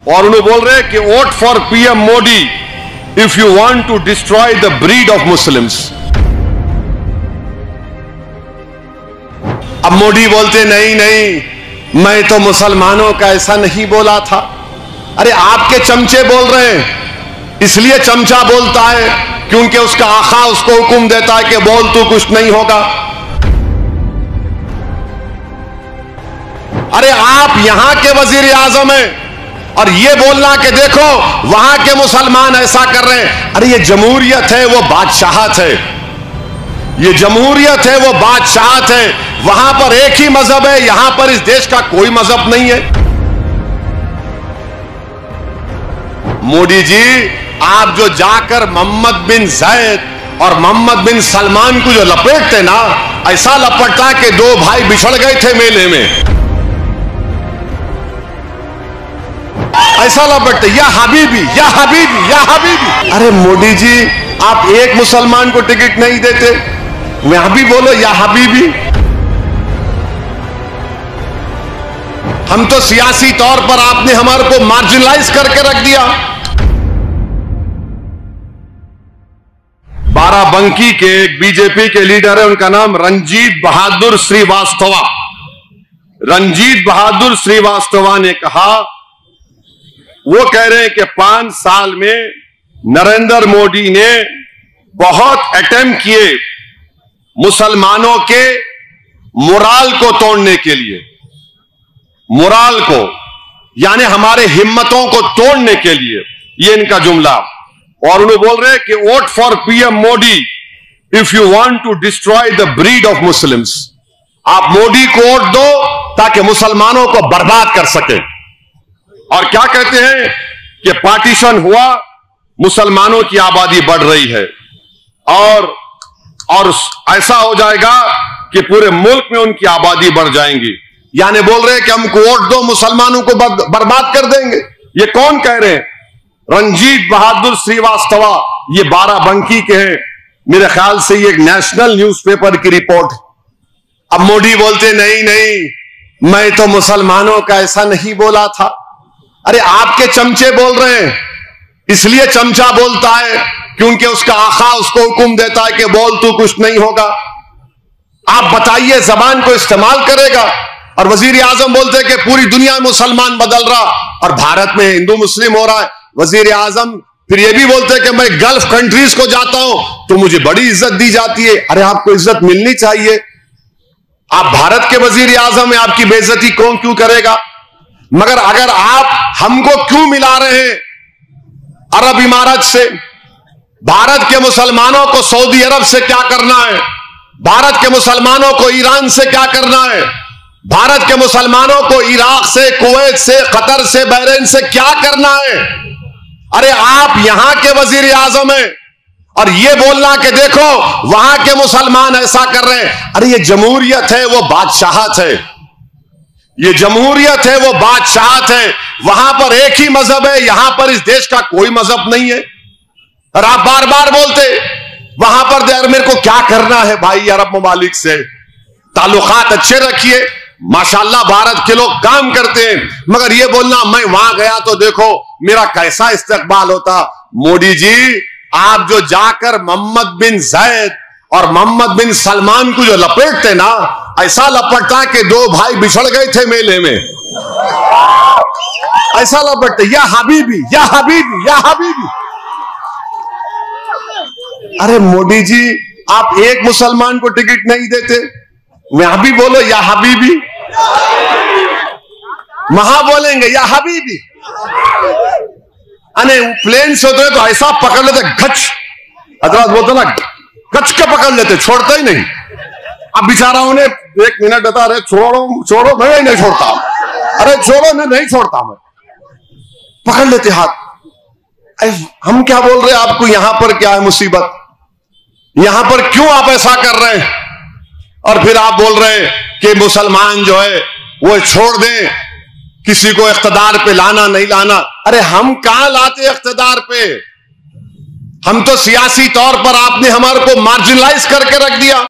और उन्हें बोल रहे हैं कि vote for PM Modi if you want to destroy the breed of Muslims. अब मोदी बोलते नहीं नहीं, मैं तो मुसलमानों का ऐसा नहीं बोला था। अरे आपके चमचे बोल रहे हैं, इसलिए चमचा बोलता है क्योंकि उसका आका उसको हुक्म देता है कि बोल तू, कुछ नहीं होगा। अरे आप यहां के वजीर आजम हैं और ये बोलना कि देखो वहां के मुसलमान ऐसा कर रहे हैं। अरे ये जमहूरियत है, वो बादशाहत है। ये जमहूरियत है, वो बादशाहत है। वहां पर एक ही मजहब है, यहां पर इस देश का कोई मजहब नहीं है। मोदी जी, आप जो जाकर मोहम्मद बिन जैद और मोहम्मद बिन सलमान को जो लपेटते ना, ऐसा लपटता कि दो भाई बिछड़ गए थे मेले में, ऐसा लपटते, या हबीबी या हबीबी या हबीबी। अरे मोदी जी, आप एक मुसलमान को टिकट नहीं देते, वहां भी बोलो या हबीबी। हम तो सियासी तौर पर आपने हमारे को मार्जिनलाइज करके रख दिया। बाराबंकी के एक बीजेपी के लीडर है, उनका नाम रंजीत बहादुर श्रीवास्तवा। रंजीत बहादुर श्रीवास्तवा ने कहा, वो कह रहे हैं कि 5 साल में नरेंद्र मोदी ने बहुत अटेम्प्ट किए मुसलमानों के मोराल को तोड़ने के लिए, मोराल को यानी हमारे हिम्मतों को तोड़ने के लिए, ये इनका जुमला। और उन्हें बोल रहे हैं कि vote for PM Modi if you want to destroy the breed of Muslims. आप मोदी को वोट दो ताकि मुसलमानों को बर्बाद कर सके। और क्या कहते हैं कि पार्टीशन हुआ, मुसलमानों की आबादी बढ़ रही है और ऐसा हो जाएगा कि पूरे मुल्क में उनकी आबादी बढ़ जाएंगी। यानी बोल रहे हैं कि हमको वोट दो, मुसलमानों को बर्बाद कर देंगे। ये कौन कह रहे हैं? रंजीत बहादुर श्रीवास्तवा, ये बाराबंकी के हैं। मेरे ख्याल से ये एक नेशनल न्यूज़पेपर की रिपोर्ट है। अब मोदी बोलते नहीं नहीं, मैं तो मुसलमानों का ऐसा नहीं बोला था। अरे आपके चमचे बोल रहे हैं, इसलिए चमचा बोलता है क्योंकि उसका आका उसको हुक्म देता है कि बोल तू, कुछ नहीं होगा। आप बताइए, जबान को इस्तेमाल करेगा। और वजीर आजम बोलते हैं कि पूरी दुनिया में मुसलमान बदल रहा और भारत में हिंदू मुस्लिम हो रहा है। वजीर आजम फिर ये भी बोलते हैं कि मैं गल्फ कंट्रीज को जाता हूं तो मुझे बड़ी इज्जत दी जाती है। अरे आपको इज्जत मिलनी चाहिए। आप भारत के वजीर आजम हैं, आपकी बेइज्जती कौन क्यों करेगा? मगर अगर आप हमको क्यों मिला रहे हैं अरब इमारत से? भारत के मुसलमानों को सऊदी अरब से क्या करना है? भारत के मुसलमानों को ईरान से क्या करना है? भारत के मुसलमानों को इराक से, कुवैत से, कतर से, बहरीन से क्या करना है? अरे आप यहां के वजीर आजम हैं और ये बोलना कि देखो वहां के मुसलमान ऐसा कर रहे हैं। अरे ये जमहूरियत है, वो बादशाहत है। ये जमहूरियत है, वो बादशाहत है। वहां पर एक ही मजहब है, यहां पर इस देश का कोई मजहब नहीं है। और आप बार बार बोलते वहां पर यार मेरे को क्या करना है भाई अरब ममालिक से, ताल्लुकात अच्छे रखिए। माशाल्लाह भारत के लोग काम करते हैं, मगर ये बोलना मैं वहां गया तो देखो मेरा कैसा इस्तकबाल होता। मोदी जी, आप जो जाकर मोहम्मद बिन जैद और मोहम्मद बिन सलमान को जो लपेटते ना, ऐसा लपटता कि दो भाई बिछड़ गए थे मेले में, ऐसा लपटते, या हबीबी या हबीबी या हबीबी। अरे मोदी जी, आप एक मुसलमान को टिकट नहीं देते, वहां भी बोलो या हबीबी, वहां बोलेंगे या हबीबी। अरे प्लेन से उतरे तो ऐसा पकड़ लेते, गच, हजरत बोलते ना, गच के पकड़ लेते, छोड़ते ही नहीं। अब बेचारा उन्हें 1 मिनट देता, अरे छोड़ो छोड़ो, मैं नहीं छोड़ता, अरे छोड़ो, मैं नहीं छोड़ता, मैं पकड़ लेते हाथ। हम क्या बोल रहे हैं आपको? यहां पर क्या है मुसीबत? यहां पर क्यों आप ऐसा कर रहे हैं? और फिर आप बोल रहे हैं कि मुसलमान जो है वो छोड़ दें, किसी को इख्तिदार पे लाना नहीं लाना। अरे हम कहां लाते इख्तिदार पे? हम तो सियासी तौर पर आपने हमारे को मार्जिनलाइज करके रख दिया।